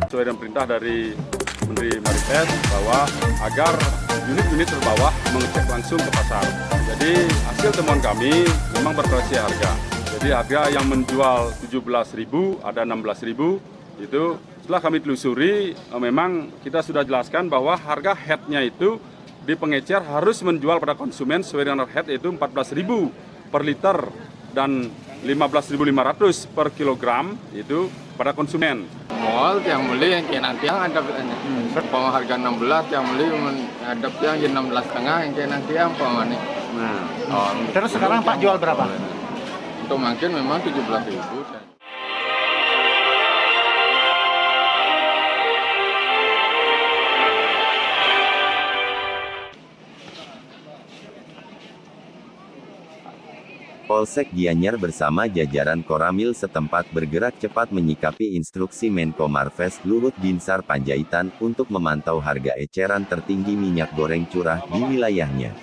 sesuai dengan perintah dari Menteri Marites bahwa agar unit-unit terbawah mengecek langsung ke pasar. Jadi hasil temuan kami memang bervariasi harga. Jadi harga yang menjual 17.000 ada 16.000 itu setelah kami telusuri memang kita sudah jelaskan bahwa harga headnya itu di pengecer harus menjual pada konsumen sesuai dengan head yaitu 14.000 per liter dan 15.500 per kilogram itu pada konsumen. Mall yang beli yang kayak nanti yang ada kalau harga 16 yang beli ada yang 16,5 yang kayak nanti yang nih. Terus sekarang Pak jual berapa? Untuk mungkin memang 17.000. Polsek Gianyar bersama jajaran Koramil setempat bergerak cepat menyikapi instruksi Menko Marves Luhut Binsar Panjaitan untuk memantau harga eceran tertinggi minyak goreng curah di wilayahnya.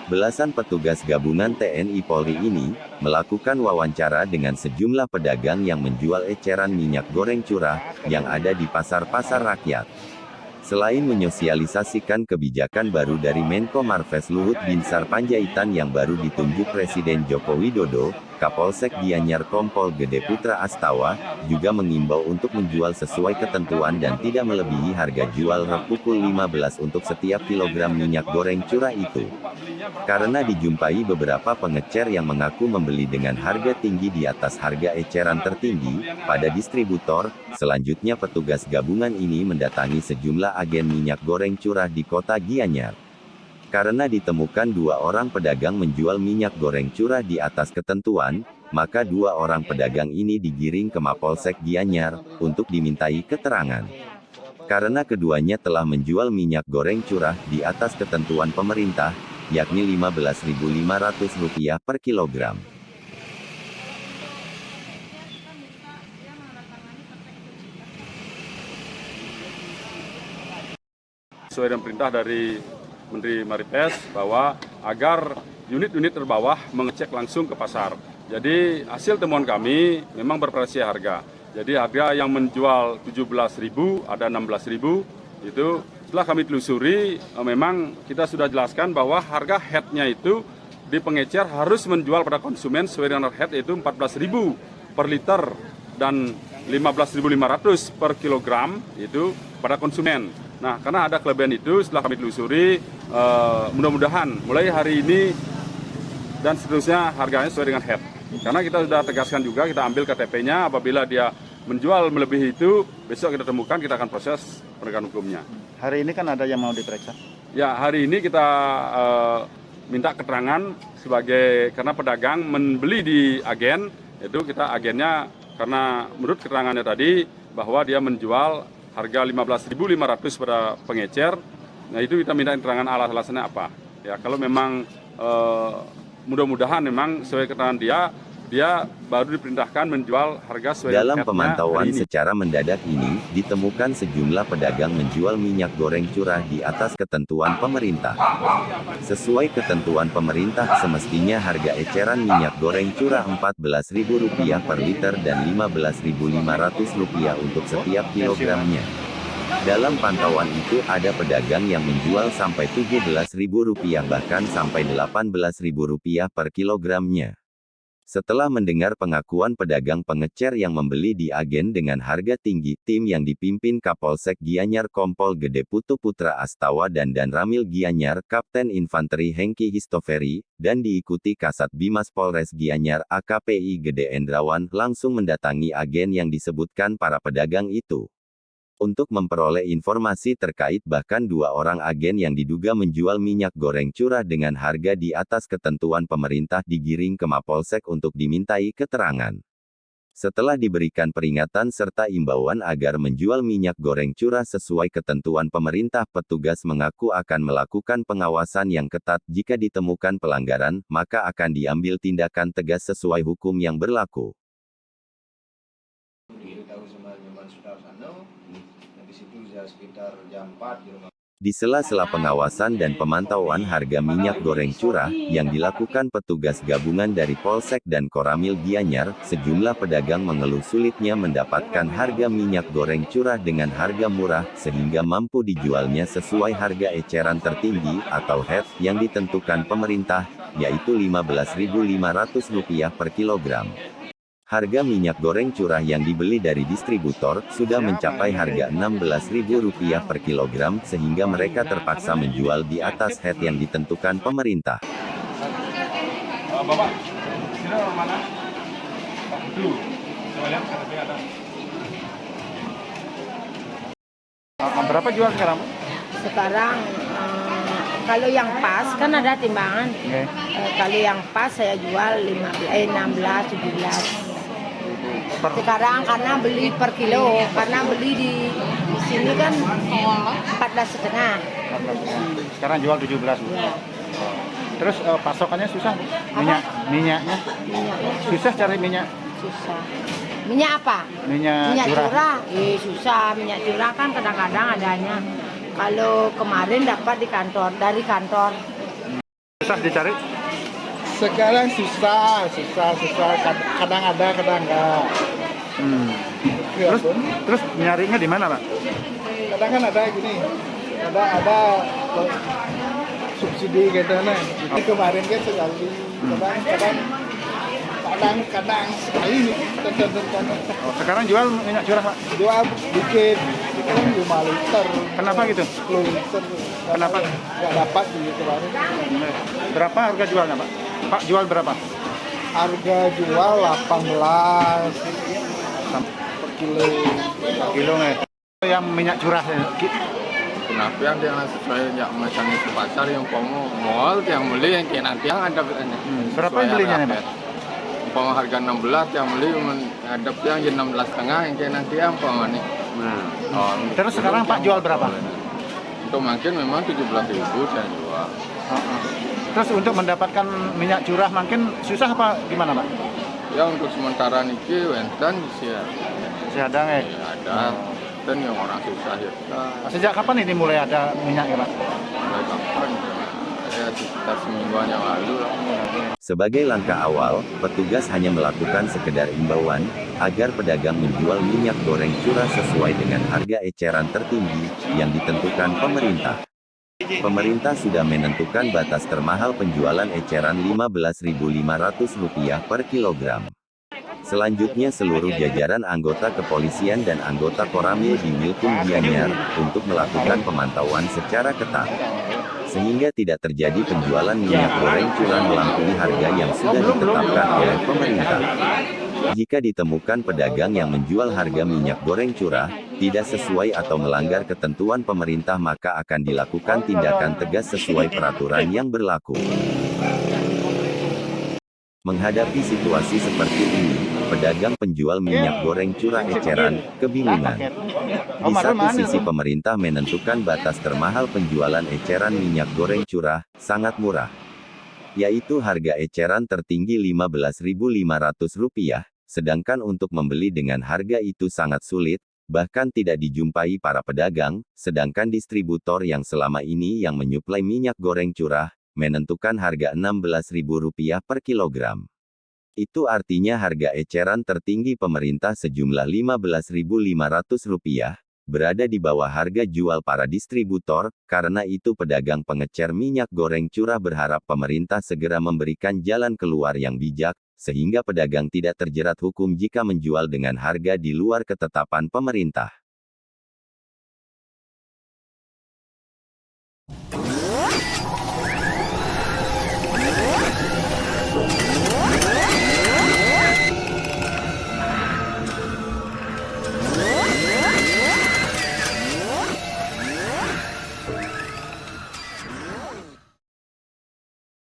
Belasan petugas gabungan TNI Polri ini melakukan wawancara dengan sejumlah pedagang yang menjual eceran minyak goreng curah yang ada di pasar-pasar rakyat. Selain menyosialisasikan kebijakan baru dari Menko Marves Luhut Binsar Panjaitan yang baru ditunjuk Presiden Joko Widodo, Kapolsek Gianyar Kompol Gede Putra Astawa juga mengimbau untuk menjual sesuai ketentuan dan tidak melebihi harga jual pukul 15 untuk setiap kilogram minyak goreng curah itu. Karena dijumpai beberapa pengecer yang mengaku membeli dengan harga tinggi di atas harga eceran tertinggi pada distributor, selanjutnya petugas gabungan ini mendatangi sejumlah agen minyak goreng curah di kota Gianyar. Karena ditemukan 2 orang pedagang menjual minyak goreng curah di atas ketentuan, maka 2 orang pedagang ini digiring ke Mapolsek Gianyar untuk dimintai keterangan. Karena keduanya telah menjual minyak goreng curah di atas ketentuan pemerintah, yakni Rp15.500 per kilogram. Sesuai dengan perintah dari Menteri Marites bahwa agar unit-unit terbawah mengecek langsung ke pasar. Jadi hasil temuan kami memang bervariasi harga. Jadi harga yang menjual 17.000 ada 16.000 itu setelah kami telusuri memang kita sudah jelaskan bahwa harga headnya itu di pengecer harus menjual pada konsumen sesuai dengan head yaitu 14.000 per liter dan 15.500 per kilogram itu pada konsumen. Nah, karena ada kelebihan itu setelah kami telusuri, mudah-mudahan mulai hari ini dan seterusnya harganya sesuai dengan head. Karena kita sudah tegaskan juga, kita ambil KTP-nya, apabila dia menjual melebihi itu, besok kita temukan, kita akan proses penegakan hukumnya. Hari ini kan ada yang mau diperiksa? Ya, hari ini kita minta keterangan karena pedagang membeli di agen, itu kita agennya, karena menurut keterangannya tadi, bahwa dia menjual harga 15.500 pada pengecer. Nah itu kita minta keterangan alasannya apa. Ya kalau memang mudah-mudahan memang sesuai keterangan dia baru diperintahkan menjual harga sesuai dalam pemantauan secara mendadak ini, ditemukan sejumlah pedagang menjual minyak goreng curah di atas ketentuan pemerintah. Sesuai ketentuan pemerintah semestinya harga eceran minyak goreng curah Rp14.000 per liter dan Rp15.500 untuk setiap kilogramnya. Dalam pantauan itu ada pedagang yang menjual sampai Rp17.000 bahkan sampai Rp18.000 per kilogramnya. Setelah mendengar pengakuan pedagang pengecer yang membeli di agen dengan harga tinggi, tim yang dipimpin Kapolsek Gianyar Kompol Gede Putra Astawa dan Danramil Gianyar Kapten Infanteri Hengki Histoferi, dan diikuti Kasat Bimas Polres Gianyar AKPI Gede Endrawan langsung mendatangi agen yang disebutkan para pedagang itu. Untuk memperoleh informasi terkait bahkan 2 orang agen yang diduga menjual minyak goreng curah dengan harga di atas ketentuan pemerintah digiring ke Mapolsek untuk dimintai keterangan. Setelah diberikan peringatan serta imbauan agar menjual minyak goreng curah sesuai ketentuan pemerintah, petugas mengaku akan melakukan pengawasan yang ketat. Jika ditemukan pelanggaran, maka akan diambil tindakan tegas sesuai hukum yang berlaku. Di situ sekitar jam 4 di rumah. Di sela-sela pengawasan dan pemantauan harga minyak goreng curah yang dilakukan petugas gabungan dari Polsek dan Koramil Gianyar, sejumlah pedagang mengeluh sulitnya mendapatkan harga minyak goreng curah dengan harga murah, sehingga mampu dijualnya sesuai harga eceran tertinggi atau HET yang ditentukan pemerintah, yaitu Rp15.500 per kilogram. Harga minyak goreng curah yang dibeli dari distributor sudah mencapai harga Rp16.000 per kilogram, sehingga mereka terpaksa menjual di atas HET yang ditentukan pemerintah. Bapak, sini orang mana? Itu. Coba lihat, ada. Berapa jual sekarang? Sekarang kalau yang pas kan ada timbangan. Oke. Kalau yang pas saya jual 16, 17. Sekarang karena beli per kilo, karena beli di sini kan 14,5. Sekarang jual 17. Ya. Terus pasokannya susah? Minyaknya? Minyaknya Susah cari minyak? susah. Minyak apa? Minyak curah. Susah. Minyak curah kan kadang-kadang adanya. Kalau kemarin dapat dari kantor. Susah dicari? Sekarang susah. Kadang ada, kadang enggak. Terus nyarinya di mana, Pak? Kadang kan ada gini, ada subsidi gitu nah. Ini kemarin kan sekali, kadang sekali nih. Sekarang jual minyak curah, Pak? Jual dikit, kan 5 liter. Kenapa gitu? 10 liter. Kenapa? Nggak dapat gitu kemarin. Berapa harga jualnya, Pak? Pak jual berapa? Harga jual 18 per kilo. Kilo nih. Yang minyak curah Kenapa yang dia sesuai yang macam itu pasar yang pomo mall yang beli yang kayak nanti yang ada Berapa yang belinya nih, Pak? Pomo harga 16 yang beli ada yang 16,5 yang kayak nanti yang pomo nih. Terus sekarang Pak jual berapa? Untuk makin memang 17.000 saya jual. Terus untuk mendapatkan minyak curah makin susah apa gimana, Pak? Ya untuk sementara niki wenten sih Masih ada nggak? ada dan yang orang susah ya. Sejak kapan ini mulai ada minyaknya, Pak? Mulai kapan? Ya sekitar semingguan yang lalu lah. Sebagai langkah awal, petugas hanya melakukan sekedar imbauan agar pedagang menjual minyak goreng curah sesuai dengan harga eceran tertinggi yang ditentukan pemerintah. Pemerintah sudah menentukan batas termahal penjualan eceran Rp15.500 per kilogram. Selanjutnya seluruh jajaran anggota kepolisian dan anggota Koramil di Milkum Gianyar untuk melakukan pemantauan secara ketat, sehingga tidak terjadi penjualan minyak goreng curah melampaui harga yang sudah ditetapkan oleh pemerintah. Jika ditemukan pedagang yang menjual harga minyak goreng curah tidak sesuai atau melanggar ketentuan pemerintah, maka akan dilakukan tindakan tegas sesuai peraturan yang berlaku. Menghadapi situasi seperti ini, pedagang penjual minyak goreng curah eceran kebingungan. Di satu sisi pemerintah menentukan batas termahal penjualan eceran minyak goreng curah sangat murah, yaitu harga eceran tertinggi Rp15.500, sedangkan untuk membeli dengan harga itu sangat sulit, bahkan tidak dijumpai para pedagang, sedangkan distributor yang selama ini yang menyuplai minyak goreng curah menentukan harga Rp16.000 per kilogram. Itu artinya harga eceran tertinggi pemerintah sejumlah Rp15.500 berada di bawah harga jual para distributor. Karena itu pedagang pengecer minyak goreng curah berharap pemerintah segera memberikan jalan keluar yang bijak, sehingga pedagang tidak terjerat hukum jika menjual dengan harga di luar ketetapan pemerintah.